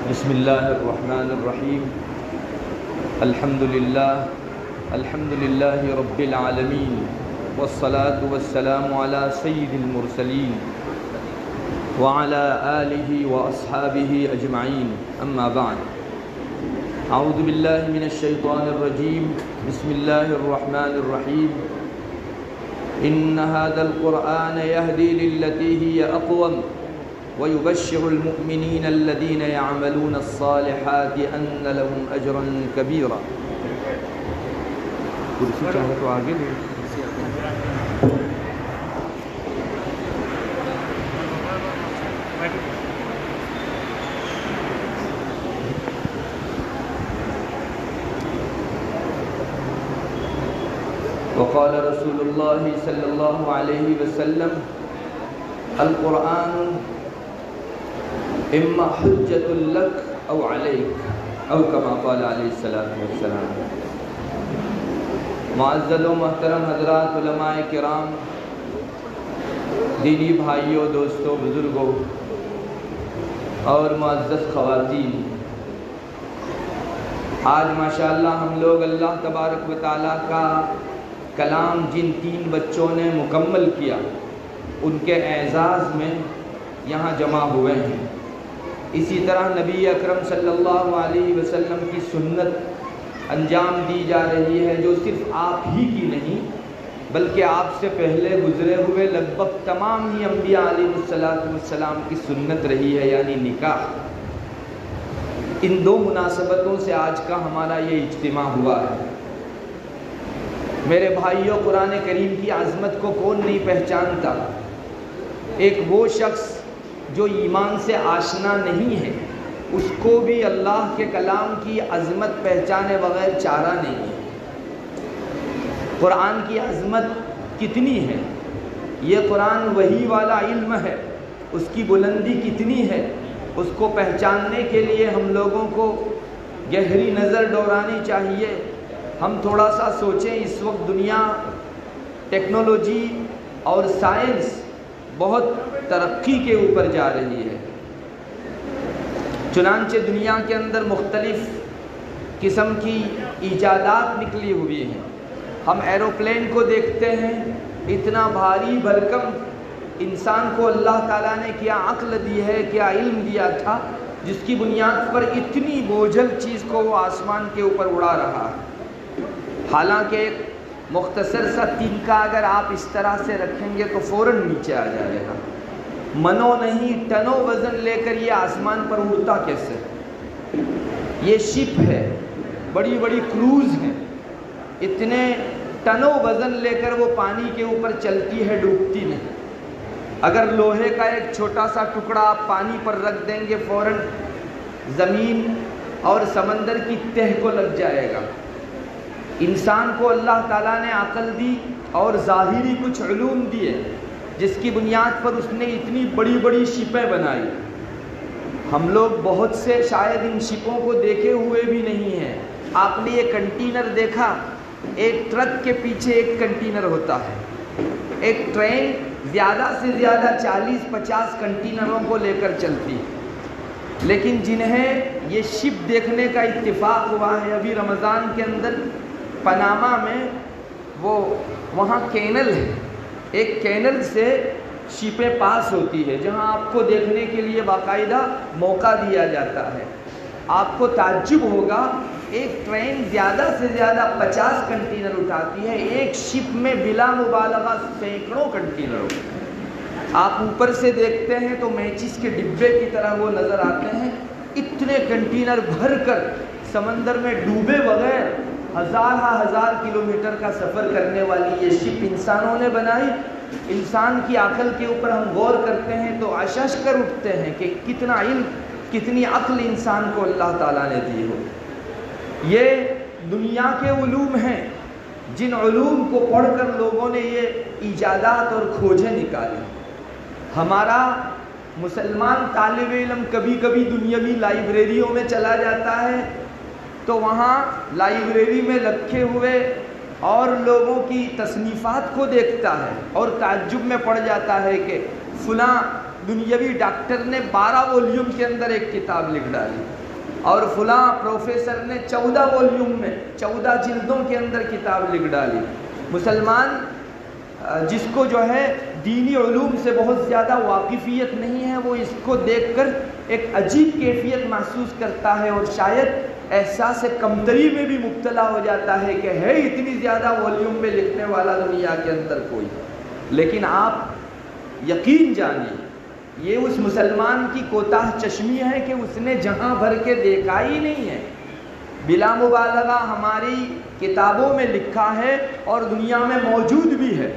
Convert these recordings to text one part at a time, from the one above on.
بسم اللہ الرحمن الرحیم الحمد للہ رب العالمین والصلاة والسلام علی سید المرسلین وعلی آلہ واصحابہ اجمعین اما بعد اعوذ باللہ من الشیطان الرجیم بسم اللہ الرحمن الرحیم ان هذا القرآن يهدي للتي هي أقوم ويبشر المؤمنين الذين يعملون الصالحات أن لهم أجرا كبيرا. وقال رسول الله صلى الله عليه وسلم القرآن اما حجت لك او عليك او كما قال عليه الصلاة والسلام. معزز و محترم حضرات، علماء کرام، دینی بھائیوں، دوستوں، بزرگوں اور معزز خواتین، آج ماشاءاللہ ہم لوگ اللہ تبارک و تعالیٰ کا کلام جن 3 بچوں نے مکمل کیا ان کے اعزاز میں یہاں جمع ہوئے ہیں. اسی طرح نبی اکرم صلی اللہ علیہ وسلم کی سنت انجام دی جا رہی ہے، جو صرف آپ ہی کی نہیں بلکہ آپ سے پہلے گزرے ہوئے لگ بھگ تمام ہی انبیاء علیہ السلام کی سنت رہی ہے، یعنی نکاح. ان 2 مناسبتوں سے آج کا ہمارا یہ اجتماع ہوا ہے. میرے بھائیوں، قرآن کریم کی عظمت کو کون نہیں پہچانتا؟ ایک وہ شخص جو ایمان سے آشنا نہیں ہے اس کو بھی اللہ کے کلام کی عظمت پہچانے بغیر چارہ نہیں ہے. قرآن کی عظمت کتنی ہے، یہ قرآن وحی والا علم ہے، اس کی بلندی کتنی ہے، اس کو پہچاننے کے لیے ہم لوگوں کو گہری نظر دوڑانی چاہیے. ہم تھوڑا سا سوچیں، اس وقت دنیا ٹیکنالوجی اور سائنس بہت ترقی کے اوپر جا رہی ہے. چنانچہ دنیا کے اندر مختلف قسم کی ایجادات نکلی ہوئی ہیں. ہم ایروپلین کو دیکھتے ہیں، اتنا بھاری بھرکم انسان کو اللہ تعالیٰ نے کیا عقل دی ہے، کیا علم دیا تھا، جس کی بنیاد پر اتنی بوجھل چیز کو وہ آسمان کے اوپر اڑا رہا ہے. حالانکہ ایک مختصر سا تنکا اگر آپ اس طرح سے رکھیں گے تو فوراً نیچے آ جائے گا. منو نہیں ٹنوں وزن لے کر یہ آسمان پر اڑتا کیسے؟ یہ شپ ہے، بڑی بڑی کروز ہیں، اتنے ٹنوں وزن لے کر وہ پانی کے اوپر چلتی ہے، ڈوبتی نہیں. اگر لوہے کا ایک چھوٹا سا ٹکڑا آپ پانی پر رکھ دیں گے فوراً زمین اور سمندر کی تہہ کو لگ جائے گا. انسان کو اللہ تعالیٰ نے عقل دی اور ظاہری کچھ علوم دیے جس کی بنیاد پر اس نے اتنی بڑی بڑی شپیں بنائی. ہم لوگ بہت سے شاید ان شپوں کو دیکھے ہوئے بھی نہیں ہیں. آپ نے یہ کنٹینر دیکھا؟ ایک ٹرک کے پیچھے ایک کنٹینر ہوتا ہے. ایک ٹرین زیادہ سے زیادہ 40-50 کنٹینروں کو لے کر چلتی، لیکن جنہیں یہ شپ دیکھنے کا اتفاق ہوا ہے ابھی رمضان کے اندر پاناما میں، وہاں کینل ہے. ایک کینل سے شپیں پاس ہوتی ہے جہاں آپ کو دیکھنے کے لیے باقاعدہ موقع دیا جاتا ہے. آپ کو تعجب ہوگا، ایک ٹرین زیادہ سے زیادہ 50 کنٹینر اٹھاتی ہے، ایک شپ میں بلا مبالغہ سینکڑوں کنٹینر ہوتے ہیں. آپ اوپر سے دیکھتے ہیں تو میچز کے ڈبے کی طرح وہ نظر آتے ہیں. اتنے کنٹینر بھر کر سمندر میں ڈوبے بغیر ہزار کلومیٹر کا سفر کرنے والی یہ شپ انسانوں نے بنائی. انسان کی عقل کے اوپر ہم غور کرتے ہیں تو اشش کر اٹھتے ہیں کہ کتنا علم، کتنی عقل انسان کو اللہ تعالیٰ نے دی ہو. یہ دنیا کے علوم ہیں جن علوم کو پڑھ کر لوگوں نے یہ ایجادات اور کھوجیں نکالی. ہمارا مسلمان طالب علم کبھی کبھی دنیاوی لائبریریوں میں چلا جاتا ہے تو وہاں لائبریری میں رکھے ہوئے اور لوگوں کی تصنیفات کو دیکھتا ہے اور تعجب میں پڑ جاتا ہے کہ فلاں دنیاوی ڈاکٹر نے 12 ولیوم کے اندر ایک کتاب لکھ ڈالی، اور فلاں پروفیسر نے 14 ولیوم میں 14 جلدوں کے اندر کتاب لکھ ڈالی۔ مسلمان جس کو جو ہے دینی علوم سے بہت زیادہ واقفیت نہیں ہے، وہ اس کو دیکھ کر ایک عجیب کیفیت محسوس کرتا ہے، اور شاید احساس کمتری میں بھی مبتلا ہو جاتا ہے کہ ہے اتنی زیادہ والیوم میں لکھنے والا دنیا کے اندر کوئی۔ لیکن آپ یقین جانیے یہ اس مسلمان کی کوتاہ چشمی ہے کہ اس نے جہاں بھر کے دیکھا ہی نہیں ہے۔ بلا مبالغہ ہماری کتابوں میں لکھا ہے اور دنیا میں موجود بھی ہے۔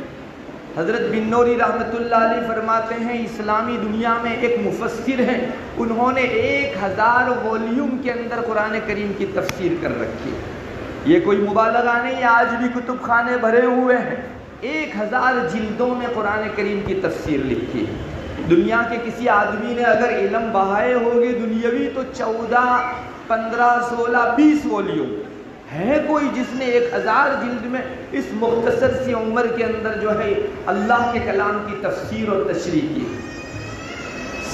حضرت بن نوری رحمۃ اللہ علیہ فرماتے ہیں اسلامی دنیا میں ایک مفسر ہیں، انہوں نے 1000 والیوم کے اندر قرآن کریم کی تفسیر کر رکھی ہے۔ یہ کوئی مبالغہ نہیں، آج بھی کتب خانے بھرے ہوئے ہیں۔ 1000 جلدوں میں قرآن کریم کی تفسیر لکھی ہے۔ دنیا کے کسی آدمی نے اگر علم بہائے ہوگے دنیاوی تو 14، 15، 16، 20 والیوم ہے کوئی جس نے 1000 جلد میں اس مختصر سی عمر کے اندر جو ہے اللہ کے کلام کی تفسیر اور تشریح کی۔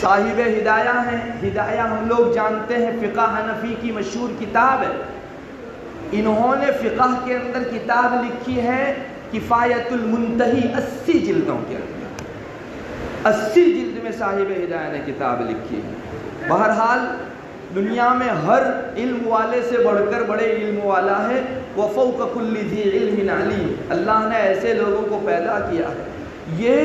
صاحب ہدایہ ہیں، ہدایہ ہم لوگ جانتے ہیں فقہ حنفی کی مشہور کتاب ہے، انہوں نے فقہ کے اندر کتاب لکھی ہے کفایت المنتہی 80 جلدوں کے اندر، 80 جلد میں صاحب ہدایہ نے کتاب لکھی ہے۔ بہرحال دنیا میں ہر علم والے سے بڑھ کر بڑے علم والا ہے، وفوق کل ذی علم علیم، اللہ نے ایسے لوگوں کو پیدا کیا ہے۔ یہ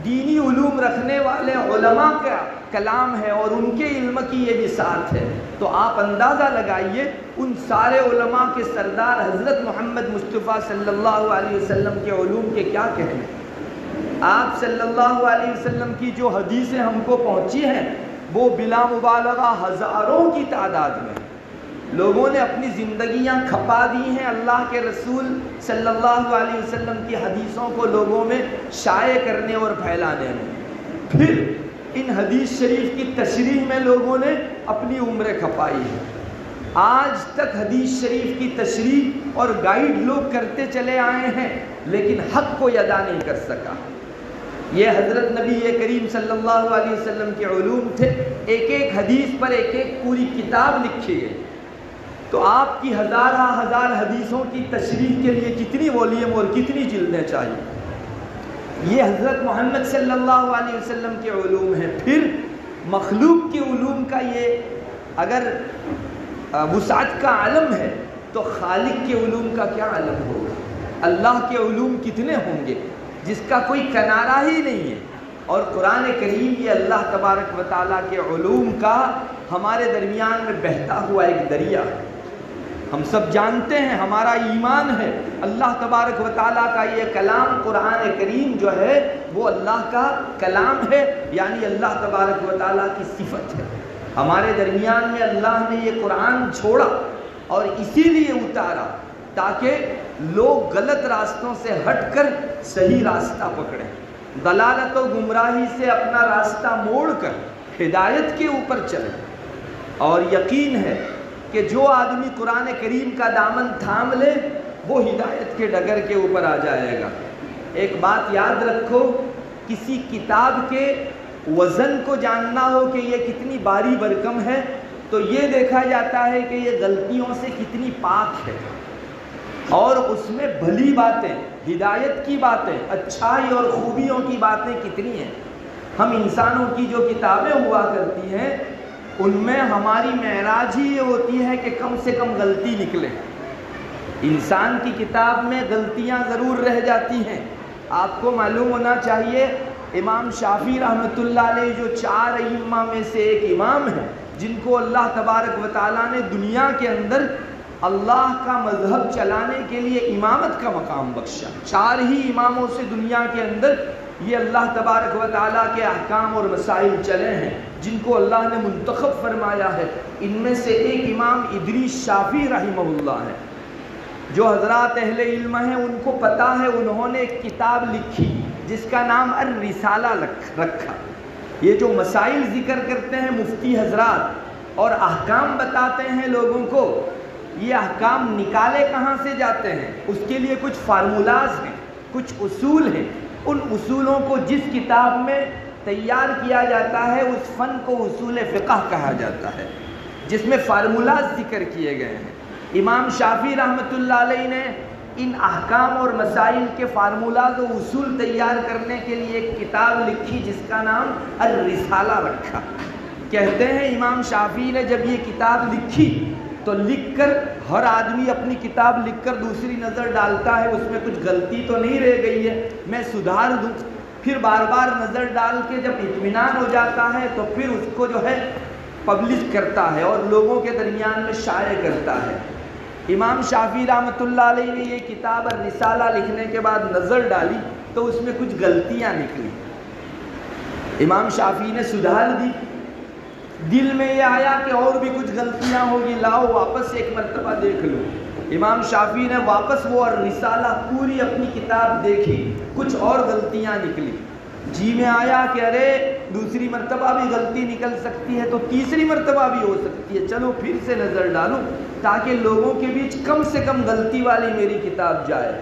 دینی علوم رکھنے والے علماء کا کلام ہے اور ان کے علم کی یہ بساط ہے، تو آپ اندازہ لگائیے ان سارے علماء کے سردار حضرت محمد مصطفیٰ صلی اللہ علیہ وسلم کے علوم کے کیا کہنے۔ آپ صلی اللہ علیہ وسلم کی جو حدیثیں ہم کو پہنچی ہیں وہ بلا مبالغہ ہزاروں کی تعداد میں، لوگوں نے اپنی زندگیاں کھپا دی ہیں اللہ کے رسول صلی اللہ علیہ وسلم کی حدیثوں کو لوگوں میں شائع کرنے اور پھیلانے میں، پھر ان حدیث شریف کی تشریح میں لوگوں نے اپنی عمریں کھپائی ہیں۔ آج تک حدیث شریف کی تشریح اور گائیڈ لوگ کرتے چلے آئے ہیں لیکن حق کو ادا نہیں کر سکا۔ یہ حضرت نبی کریم صلی اللہ علیہ وسلم کے علوم تھے، ایک ایک حدیث پر ایک ایک پوری کتاب لکھی گئی، تو آپ کی ہزار حدیثوں کی تشریح کے لیے کتنی والیوم اور کتنی جلدیں چاہیے۔ یہ حضرت محمد صلی اللہ علیہ وسلم کے علوم ہیں۔ پھر مخلوق کے علوم کا یہ اگر وسعت کا عالم ہے تو خالق کے علوم کا کیا عالم ہوگا۔ اللہ کے علوم کتنے ہوں گے جس کا کوئی کنارہ ہی نہیں ہے، اور قرآن کریم یہ اللہ تبارک و تعالیٰ کے علوم کا ہمارے درمیان میں بہتا ہوا ایک دریا ہے۔ ہم سب جانتے ہیں، ہمارا ایمان ہے اللہ تبارک و تعالیٰ کا یہ کلام قرآن کریم جو ہے وہ اللہ کا کلام ہے، یعنی اللہ تبارک و تعالیٰ کی صفت ہے۔ ہمارے درمیان میں اللہ نے یہ قرآن چھوڑا اور اسی لیے اتارا تاکہ لوگ غلط راستوں سے ہٹ کر صحیح راستہ پکڑیں، ضلالت و گمراہی سے اپنا راستہ موڑ کر ہدایت کے اوپر چلیں۔ اور یقین ہے کہ جو آدمی قرآن کریم کا دامن تھام لے وہ ہدایت کے ڈگر کے اوپر آ جائے گا۔ ایک بات یاد رکھو، کسی کتاب کے وزن کو جاننا ہو کہ یہ کتنی بھاری بھرکم ہے تو یہ دیکھا جاتا ہے کہ یہ غلطیوں سے کتنی پاک ہے، اور اس میں بھلی باتیں، ہدایت کی باتیں، اچھائی اور خوبیوں کی باتیں کتنی ہیں۔ ہم انسانوں کی جو کتابیں ہوا کرتی ہیں ان میں ہماری معراج ہی یہ ہوتی ہے کہ کم سے کم غلطی نکلے۔ انسان کی کتاب میں غلطیاں ضرور رہ جاتی ہیں۔ آپ کو معلوم ہونا چاہیے امام شافعی رحمۃ اللہ علیہ جو 4 ائمہ میں سے ایک امام ہیں جن کو اللہ تبارک و تعالیٰ نے دنیا کے اندر اللہ کا مذہب چلانے کے لیے امامت کا مقام بخشا، 4 ہی اماموں سے دنیا کے اندر یہ اللہ تبارک و تعالیٰ کے احکام اور مسائل چلے ہیں جن کو اللہ نے منتخب فرمایا ہے۔ ان میں سے ایک امام ادریس شافعی رحمہ اللہ ہے۔ جو حضرات اہل علم ہیں ان کو پتہ ہے، انہوں نے ایک کتاب لکھی جس کا نام الرسالہ رکھا۔ یہ جو مسائل ذکر کرتے ہیں مفتی حضرات اور احکام بتاتے ہیں لوگوں کو، یہ احکام نکالے کہاں سے جاتے ہیں، اس کے لیے کچھ فارمولاز ہیں، کچھ اصول ہیں۔ ان اصولوں کو جس کتاب میں تیار کیا جاتا ہے اس فن کو اصول فقہ کہا جاتا ہے، جس میں فارمولاز ذکر کیے گئے ہیں۔ امام شافعی رحمۃ اللہ علیہ نے ان احکام اور مسائل کے فارمولاز و اصول تیار کرنے کے لیے ایک کتاب لکھی جس کا نام الرسالہ رکھا۔ کہتے ہیں امام شافعی نے جب یہ کتاب لکھی تو لکھ کر ہر آدمی اپنی کتاب لکھ کر دوسری نظر ڈالتا ہے، اس میں کچھ غلطی تو نہیں رہ گئی ہے، میں سدھار دوں، پھر بار بار نظر ڈال کے جب اطمینان ہو جاتا ہے تو پھر اس کو جو ہے پبلش کرتا ہے اور لوگوں کے درمیان میں شائع کرتا ہے۔ امام شافعی رحمۃ اللہ علیہ نے یہ کتاب الرسالہ لکھنے کے بعد نظر ڈالی تو اس میں کچھ غلطیاں نکلی۔ امام شافعی نے سدھار دی، دل میں یہ آیا کہ اور بھی کچھ غلطیاں ہوگی، لاؤ واپس ایک مرتبہ دیکھ لو۔ امام شافعی نے واپس وہ الرسالہ پوری اپنی کتاب دیکھی، کچھ اور غلطیاں نکلی۔ جی میں آیا کہ ارے دوسری مرتبہ بھی غلطی نکل سکتی ہے تو تیسری مرتبہ بھی ہو سکتی ہے، چلو پھر سے نظر ڈالوں تاکہ لوگوں کے بیچ کم سے کم غلطی والی میری کتاب جائے۔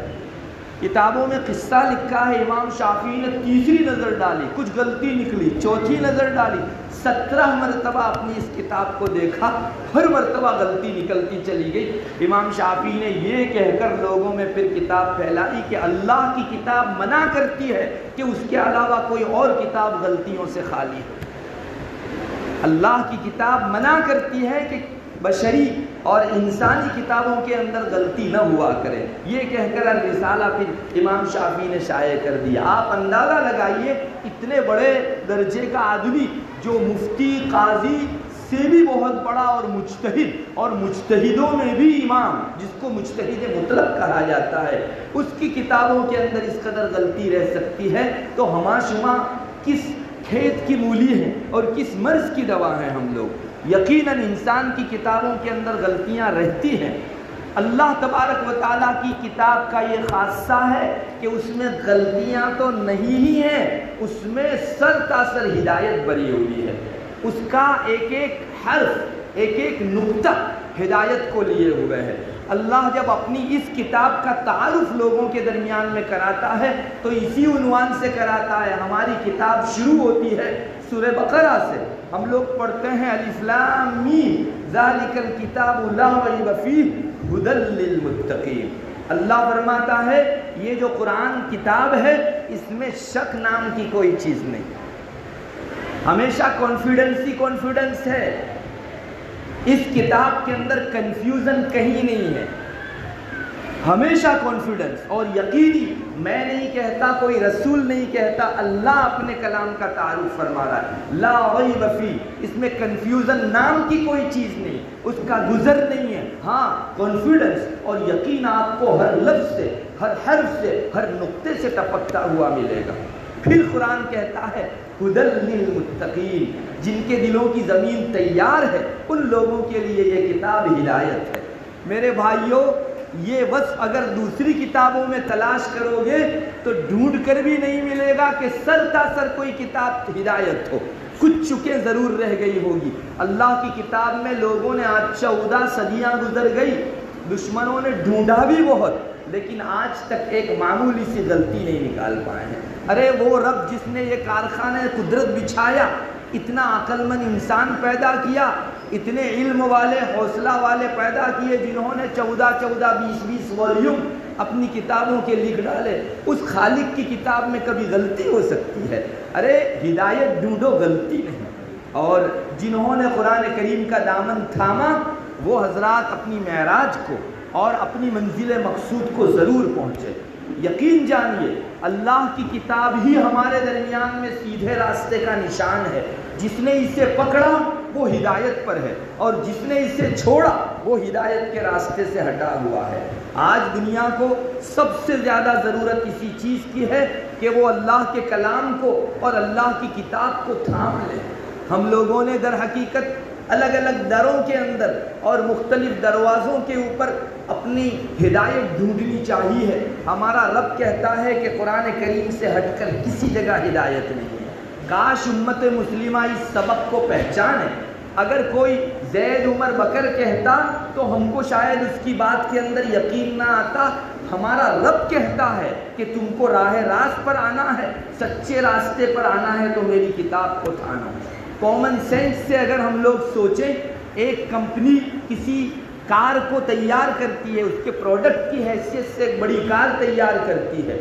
کتابوں میں قصہ لکھا ہے امام شافعی نے تیسری نظر ڈالی، کچھ غلطی نکلی، چوتھی نظر ڈالی، 17 مرتبہ اپنی اس کتاب کو دیکھا، ہر مرتبہ غلطی نکلتی چلی گئی۔ امام شافعی نے یہ کہہ کر لوگوں میں پھر کتاب پھیلائی کہ اللہ کی کتاب منع کرتی ہے کہ اس کے علاوہ کوئی اور کتاب غلطیوں سے خالی ہے۔ اللہ کی کتاب منع کرتی ہے کہ بشری اور انسانی کتابوں کے اندر غلطی نہ ہوا کرے۔ یہ کہہ کر الرسالہ پھر امام شافعی نے شائع کر دیا۔ آپ اندازہ لگائیے اتنے بڑے درجے کا آدمی جو مفتی قاضی سے بھی بہت بڑا اور مجتہد، اور مجتہدوں میں بھی امام، جس کو مجتہد مطلق کہا جاتا ہے، اس کی کتابوں کے اندر اس قدر غلطی رہ سکتی ہے تو ہما شما کس کھیت کی مولی ہیں اور کس مرض کی دوا ہیں ہم لوگ۔ یقیناً انسان کی کتابوں کے اندر غلطیاں رہتی ہیں۔ اللہ تبارک و تعالیٰ کی کتاب کا یہ خاصہ ہے کہ اس میں غلطیاں تو نہیں ہی ہیں، اس میں سر تاثر ہدایت بری ہوئی ہے۔ اس کا ایک ایک حرف، ایک ایک نقطہ ہدایت کو لیے ہوئے ہے۔ اللہ جب اپنی اس کتاب کا تعارف لوگوں کے درمیان میں کراتا ہے تو اسی عنوان سے کراتا ہے۔ ہماری کتاب شروع ہوتی ہے سورہ بقرہ سے، ہم لوگ پڑھتے ہیں الف لام میم ذالک الکتاب لا ریب فیہ ھدی للمتقین۔ اللہ فرماتا ہے یہ جو قرآن کتاب ہے اس میں شک نام کی کوئی چیز نہیں، ہمیشہ کانفیڈنس ہے۔ اس کتاب کے اندر کنفیوژن کہیں نہیں ہے، ہمیشہ کانفیڈنس اور یقینی۔ میں نہیں کہتا، کوئی رسول نہیں کہتا، اللہ اپنے کلام کا تعارف فرما رہا ہے لا ریب فیہ، اس میں کنفیوژن نام کی کوئی چیز نہیں، اس کا گزر نہیں ہے۔ ہاں کانفیڈنس اور یقین آپ کو ہر لفظ سے، ہر حرف سے، ہر نقطے سے ٹپکتا ہوا ملے گا۔ پھر قرآن کہتا ہے ھدی للمتقین، جن کے دلوں کی زمین تیار ہے ان لوگوں کے لیے یہ کتاب ہدایت ہے۔ میرے بھائیوں، یہ وصف اگر دوسری کتابوں میں تلاش کرو گے تو ڈھونڈ کر بھی نہیں ملے گا کہ سر تاثر کوئی کتاب ہدایت ہو، کچھ چکیں ضرور رہ گئی ہوگی۔ اللہ کی کتاب میں لوگوں نے آج 14 صدیاں گزر گئی، دشمنوں نے ڈھونڈا بھی بہت، لیکن آج تک ایک معمولی سی غلطی نہیں نکال پائے ہیں۔ ارے وہ رب جس نے یہ کارخانہ قدرت بچھایا، اتنا عقل مند انسان پیدا کیا، اتنے علم والے، حوصلہ والے پیدا کیے جنہوں نے 14 20 والیوم اپنی کتابوں کے لکھ ڈالے، اس خالق کی کتاب میں کبھی غلطی ہو سکتی ہے؟ ارے ہدایت ڈھونڈو، غلطی نہیں۔ اور جنہوں نے قرآن کریم کا دامن تھاما وہ حضرات اپنی معراج کو اور اپنی منزل مقصود کو ضرور پہنچے۔ یقین جانیے اللہ کی کتاب ہی ہمارے درمیان میں سیدھے راستے کا نشان ہے۔ جس نے اسے پکڑا وہ ہدایت پر ہے اور جس نے اسے چھوڑا وہ ہدایت کے راستے سے ہٹا ہوا ہے۔ آج دنیا کو سب سے زیادہ ضرورت اسی چیز کی ہے کہ وہ اللہ کے کلام کو اور اللہ کی کتاب کو تھام لے۔ ہم لوگوں نے در حقیقت الگ الگ دروں کے اندر اور مختلف دروازوں کے اوپر اپنی ہدایت ڈھونڈنی چاہیے۔ ہمارا رب کہتا ہے کہ قرآن کریم سے ہٹ کر کسی جگہ ہدایت نہیں ہے۔ کاش امت مسلمہ اس سبق کو پہچانے۔ اگر کوئی زید عمر بکر کہتا تو ہم کو شاید اس کی بات کے اندر یقین نہ آتا۔ ہمارا رب کہتا ہے کہ تم کو راہ راست پر آنا ہے، سچے راستے پر آنا ہے تو میری کتاب کو تھانا ہے۔ کامن سینس سے اگر ہم لوگ سوچیں، ایک کمپنی کسی کار کو تیار کرتی ہے، اس کے پروڈکٹ کی حیثیت سے ایک بڑی کار تیار کرتی ہے،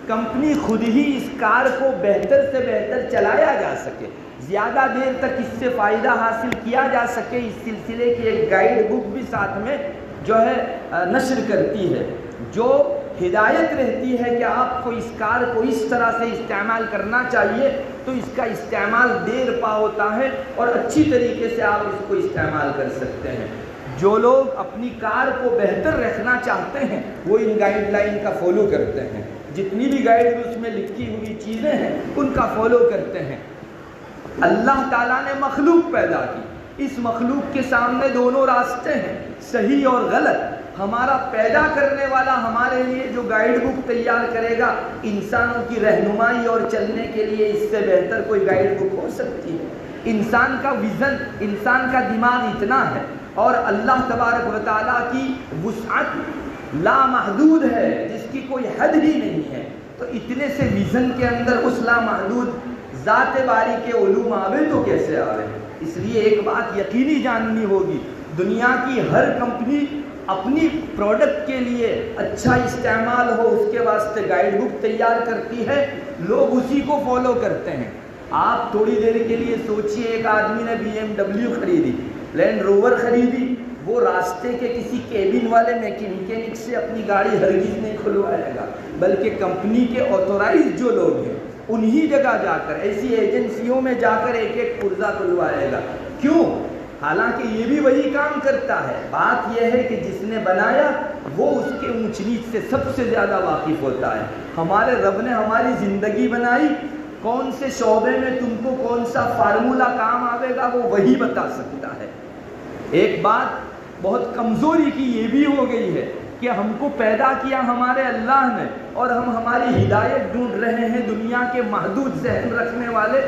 کمپنی خود ہی اس کار کو بہتر سے بہتر چلایا جا سکے، زیادہ دیر تک اس سے فائدہ حاصل کیا جا سکے، اس سلسلے کی ایک گائیڈ بک بھی ساتھ میں جو ہے نشر کرتی ہے، جو ہدایت رہتی ہے کہ آپ کو اس کار کو اس طرح سے استعمال کرنا چاہیے تو اس کا استعمال دیر پا ہوتا ہے اور اچھی طریقے سے آپ اس کو استعمال کر سکتے ہیں۔ جو لوگ اپنی کار کو بہتر رکھنا چاہتے ہیں وہ ان گائیڈ لائن کا فالو کرتے ہیں، جتنی بھی گائیڈ اس میں لکھی ہوئی چیزیں ہیں ان کا فالو کرتے ہیں۔ اللہ تعالیٰ نے مخلوق پیدا کی، اس مخلوق کے سامنے دونوں راستے ہیں، صحیح اور غلط۔ ہمارا پیدا کرنے والا ہمارے لیے جو گائیڈ بک تیار کرے گا، انسانوں کی رہنمائی اور چلنے کے لیے اس سے بہتر کوئی گائیڈ بک ہو سکتی ہے؟ انسان کا ویژن، انسان کا دماغ اتنا ہے اور اللہ تبارک و تعالیٰ کی وسعت لامحدود ہے جس کی کوئی حد ہی نہیں ہے، تو اتنے سے ویژن کے اندر اس لامحدود ذات باری کے علوم آوے تو کیسے آوے؟ اس لیے ایک بات یقینی جاننی ہوگی، دنیا کی ہر کمپنی اپنی پروڈکٹ کے لیے اچھا استعمال ہو اس کے واسطے گائیڈ بک تیار کرتی ہے، لوگ اسی کو فالو کرتے ہیں۔ آپ تھوڑی دیر کے لیے سوچئے، ایک آدمی نے BMW خریدی، لینڈ روور خریدی، وہ راستے کے کسی کیبن والے میکینک سے اپنی گاڑی ہرگز نہیں کھلوائے گا، بلکہ کمپنی کے آتھورائز جو لوگ ہیں انہی جگہ جا کر، ایسی ایجنسیوں میں جا کر ایک ایک پرزہ کھلوائے گا۔ کیوں؟ حالانکہ یہ بھی وہی کام کرتا ہے، بات یہ ہے کہ جس نے بنایا وہ اس کے اونچ نیچ سے سب سے زیادہ واقف ہوتا ہے۔ ہمارے رب نے ہماری زندگی بنائی، کون سے شعبے میں تم کو کون سا فارمولہ کام آئے گا وہ وہی بتا سکتا ہے۔ ایک بات بہت کمزوری کی یہ بھی ہو گئی ہے کہ ہم کو پیدا کیا ہمارے اللہ نے اور ہم ہماری ہدایت ڈھونڈ رہے ہیں دنیا کے محدود ذہن رکھنے والے،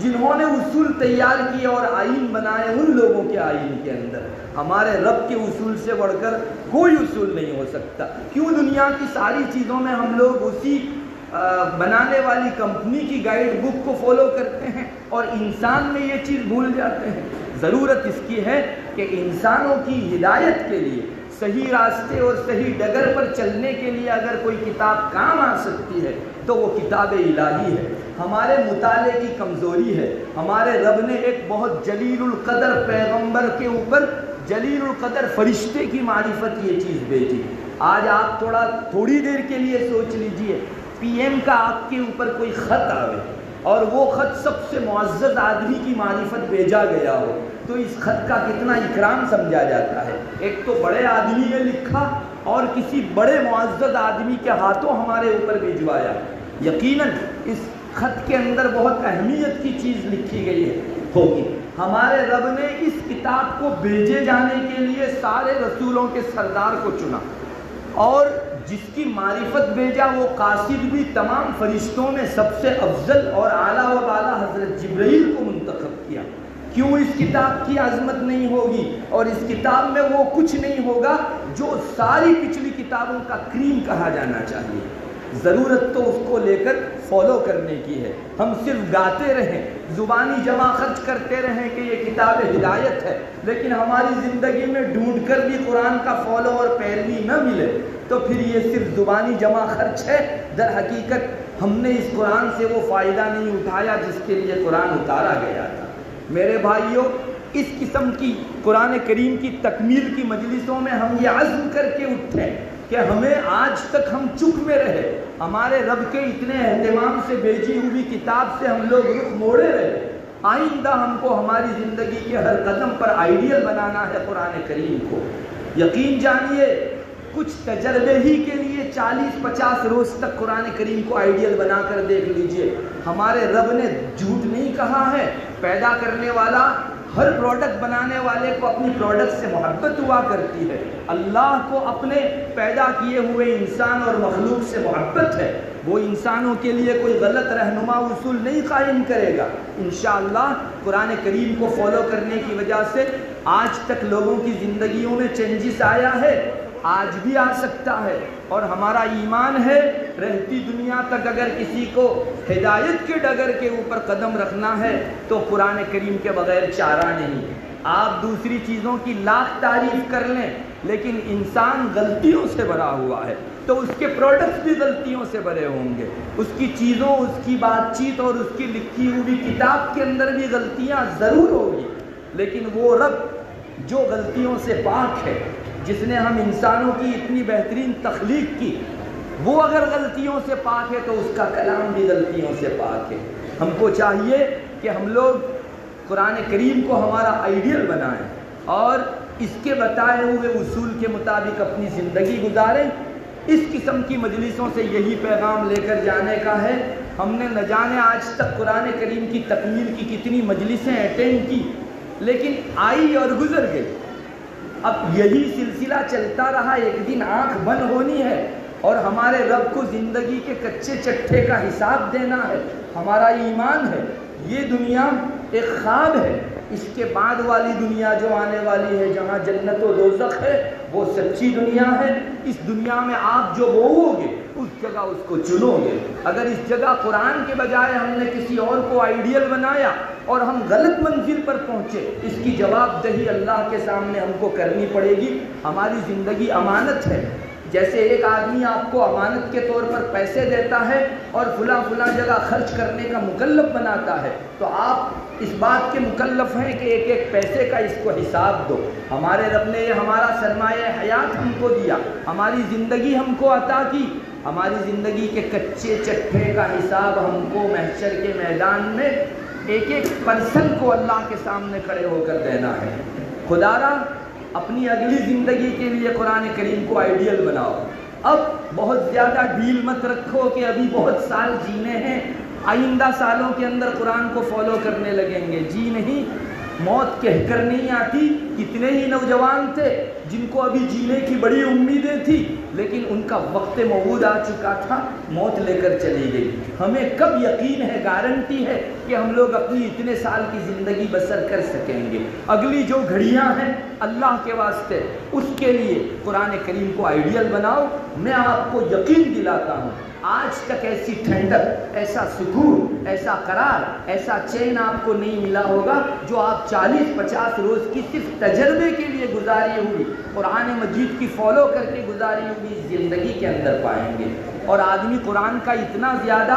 جنہوں نے اصول تیار کیے اور آئین بنائے ان لوگوں کے آئین کے اندر۔ ہمارے رب کے اصول سے بڑھ کر کوئی اصول نہیں ہو سکتا۔ کیوں دنیا کی ساری چیزوں میں ہم لوگ اسی بنانے والی کمپنی کی گائیڈ بک کو فالو کرتے ہیں اور انسان میں یہ چیز بھول جاتے ہیں؟ ضرورت اس کی ہے کہ انسانوں کی ہدایت کے لیے، صحیح راستے اور صحیح ڈگر پر چلنے کے لیے اگر کوئی کتاب کام آ سکتی ہے تو وہ کتاب الہی ہے۔ ہمارے مطالعے کی کمزوری ہے، ہمارے رب نے ایک بہت جلیل القدر پیغمبر کے اوپر جلیل القدر فرشتے کی معرفت یہ چیز بھیجی۔ آج آپ تھوڑی دیر کے لیے سوچ لیجئے، PM کا آپ کے اوپر کوئی خط آوے اور وہ خط سب سے معزز آدمی کی معرفت بھیجا گیا ہو تو اس خط کا کتنا اکرام سمجھا جاتا ہے۔ ایک تو بڑے آدمی نے لکھا اور کسی بڑے معزز آدمی کے ہاتھوں ہمارے اوپر بھیجوایا، یقیناً اس خط کے اندر بہت اہمیت کی چیز لکھی گئی ہوگی۔ ہمارے رب نے اس کتاب کو بھیجے جانے کے لیے سارے رسولوں کے سردار کو چنا اور جس کی معرفت بھیجا وہ قاصد بھی تمام فرشتوں میں سب سے افضل اور اعلیٰ و بالا حضرت جبرائیل کو منتخب کیا۔ کیوں اس کتاب کی عظمت نہیں ہوگی اور اس کتاب میں وہ کچھ نہیں ہوگا جو ساری پچھلی کتابوں کا کریم کہا جانا چاہیے؟ ضرورت تو اس کو لے کر فالو کرنے کی ہے۔ ہم صرف گاتے رہیں، زبانی جمع خرچ کرتے رہیں کہ یہ کتاب ہدایت ہے، لیکن ہماری زندگی میں ڈھونڈ کر بھی قرآن کا فالو اور پیروی نہ ملے تو پھر یہ صرف زبانی جمع خرچ ہے۔ در حقیقت ہم نے اس قرآن سے وہ فائدہ نہیں اٹھایا جس کے لیے قرآن اتارا گیا تھا۔ میرے بھائیوں، اس قسم کی قرآن کریم کی تکمیل کی مجلسوں میں ہم یہ عزم کر کے اٹھیں کہ ہمیں آج تک ہم چپ میں رہے، ہمارے رب کے اتنے اہتمام سے بھیجی ہوئی کتاب سے ہم لوگ رخ موڑے رہے۔ آئندہ ہم کو ہماری زندگی کے ہر قدم پر آئیڈیل بنانا ہے قرآن کریم کو۔ یقین جانیے، کچھ تجربے ہی کے لیے 40-50 روز تک قرآن کریم کو آئیڈیل بنا کر دیکھ لیجئے۔ ہمارے رب نے جھوٹ نہیں کہا ہے۔ پیدا کرنے والا، ہر پروڈکٹ بنانے والے کو اپنی پروڈکٹ سے محبت ہوا کرتی ہے، اللہ کو اپنے پیدا کیے ہوئے انسان اور مخلوق سے محبت ہے۔ وہ انسانوں کے لیے کوئی غلط رہنما اصول نہیں قائم کرے گا۔ انشاءاللہ قرآن کریم کو فالو کرنے کی وجہ سے آج تک لوگوں کی زندگیوں میں چینجز آیا ہے۔ آج بھی آ سکتا ہے، اور ہمارا ایمان ہے رہتی دنیا تک اگر کسی کو ہدایت کے ڈگر کے اوپر قدم رکھنا ہے تو قرآن کریم کے بغیر چارہ نہیں۔ آپ دوسری چیزوں کی لاکھ تعریف کر لیں، لیکن انسان غلطیوں سے بھرا ہوا ہے تو اس کے پروڈکٹس بھی غلطیوں سے بھرے ہوں گے، اس کی چیزوں، اس کی بات چیت اور اس کی لکھی ہوئی کتاب کے اندر بھی غلطیاں ضرور ہوگی، لیکن وہ رب جو غلطیوں سے پاک ہے، جس نے ہم انسانوں کی اتنی بہترین تخلیق کی، وہ اگر غلطیوں سے پاک ہے تو اس کا کلام بھی غلطیوں سے پاک ہے۔ ہم کو چاہیے کہ ہم لوگ قرآن کریم کو ہمارا آئیڈیل بنائیں اور اس کے بتائے ہوئے اصول کے مطابق اپنی زندگی گزاریں۔ اس قسم کی مجلسوں سے یہی پیغام لے کر جانے کا ہے۔ ہم نے نہ جانے آج تک قرآن کریم کی تکمیل کی کتنی مجلسیں اٹینڈ کی، لیکن آئی اور گزر گئی۔ اب یہی سلسلہ چلتا رہا، ایک دن آنکھ بند ہونی ہے اور ہمارے رب کو زندگی کے کچے چٹھے کا حساب دینا ہے۔ ہمارا ایمان ہے یہ دنیا ایک خواب ہے، اس کے بعد والی دنیا جو آنے والی ہے جہاں جنت و دوزخ ہے وہ سچی دنیا ہے۔ اس دنیا میں آپ جو بوؤ گے اس جگہ اس کو چنو گے۔ اگر اس جگہ قرآن کے بجائے ہم نے کسی اور کو آئیڈیل بنایا اور ہم غلط منزل پر پہنچے، اس کی جواب دہی اللہ کے سامنے ہم کو کرنی پڑے گی۔ ہماری زندگی امانت ہے، جیسے ایک آدمی آپ کو امانت کے طور پر پیسے دیتا ہے اور فلاں جگہ خرچ کرنے کا مکلف بناتا ہے، تو آپ اس بات کے مکلف ہیں کہ ایک ایک پیسے کا اس کو حساب دو۔ ہمارے رب نے یہ ہمارا سرمایہ حیات ہم کو دیا، ہماری زندگی ہم کو عطا کی، ہماری زندگی کے کچے چٹھے کا حساب ہم کو محشر کے میدان میں ایک ایک پرسن کو اللہ کے سامنے کھڑے ہو کر دینا ہے۔ خدا را اپنی اگلی زندگی کے لیے قرآن کریم کو آئیڈیل بناؤ۔ اب بہت زیادہ ڈھیل مت رکھو کہ ابھی بہت سال جینے ہیں، آئندہ سالوں کے اندر قرآن کو فالو کرنے لگیں گے۔ جی نہیں، موت کہہ کر نہیں آتی۔ کتنے ہی نوجوان تھے جن کو ابھی جینے کی بڑی امیدیں تھی، لیکن ان کا وقت موعود آ چکا تھا، موت لے کر چلی گئی۔ ہمیں کب یقین ہے، گارنٹی ہے کہ ہم لوگ اپنی اتنے سال کی زندگی بسر کر سکیں گے؟ اگلی جو گھڑیاں ہیں اللہ کے واسطے اس کے لیے قرآن کریم کو آئیڈیل بناؤ۔ میں آپ کو یقین دلاتا ہوں آج تک ایسی ٹھنڈک، ایسا سکون، ایسا قرار، ایسا چین آپ کو نہیں ملا ہوگا جو آپ 40-50 روز کی صرف تجربے کے لیے گزاری ہوئی قرآن مجید کی فالو کر کے گزاری ہوئی زندگی کے اندر پائیں گے۔ اور آدمی قرآن کا اتنا زیادہ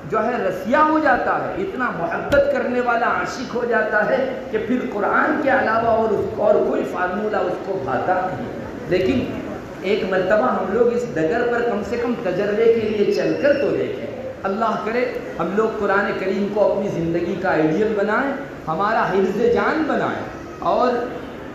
جو ہے رسیہ ہو جاتا ہے، اتنا محبت کرنے والا عاشق ہو جاتا ہے کہ پھر قرآن کے علاوہ اور کوئی فارمولہ اس کو بھاتا نہیں۔ لیکن ایک مرتبہ ہم لوگ اس ڈگر پر کم سے کم تجربے کے لیے چل کر تو دیکھیں۔ اللہ کرے ہم لوگ قرآن کریم کو اپنی زندگی کا آئیڈیل بنائیں، ہمارا حفظ جان بنائیں اور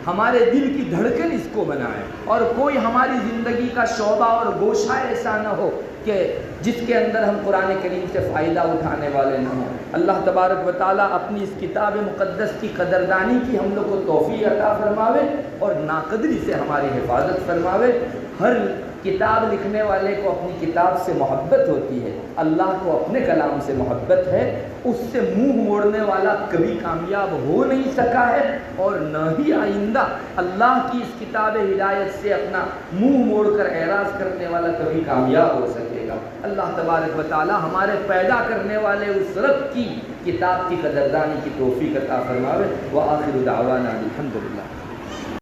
ہمارے دل کی دھڑکن اس کو بنائیں، اور کوئی ہماری زندگی کا شعبہ اور گوشہ ایسا نہ ہو کہ جس کے اندر ہم قرآن کریم سے فائدہ اٹھانے والے نہ ہوں۔ اللہ تبارک و تعالیٰ اپنی اس کتاب مقدس کی قدردانی کی ہم لوگ کو توفیق عطا فرماوے اور ناقدری سے ہماری حفاظت فرماوے۔ ہر کتاب لکھنے والے کو اپنی کتاب سے محبت ہوتی ہے، اللہ کو اپنے کلام سے محبت ہے، اس سے منہ موڑنے والا کبھی کامیاب ہو نہیں سکا ہے اور نہ ہی آئندہ اللہ کی اس کتاب ہدایت سے اپنا منہ موڑ کر اعراض کرنے والا کبھی کامیاب ہو سکے گا۔ اللہ تبارک و تعالی ہمارے پیدا کرنے والے اس رب کی کتاب کی قدردانی کی توفیق عطا فرماوے۔ وآخر دعوانا الحمدللہ۔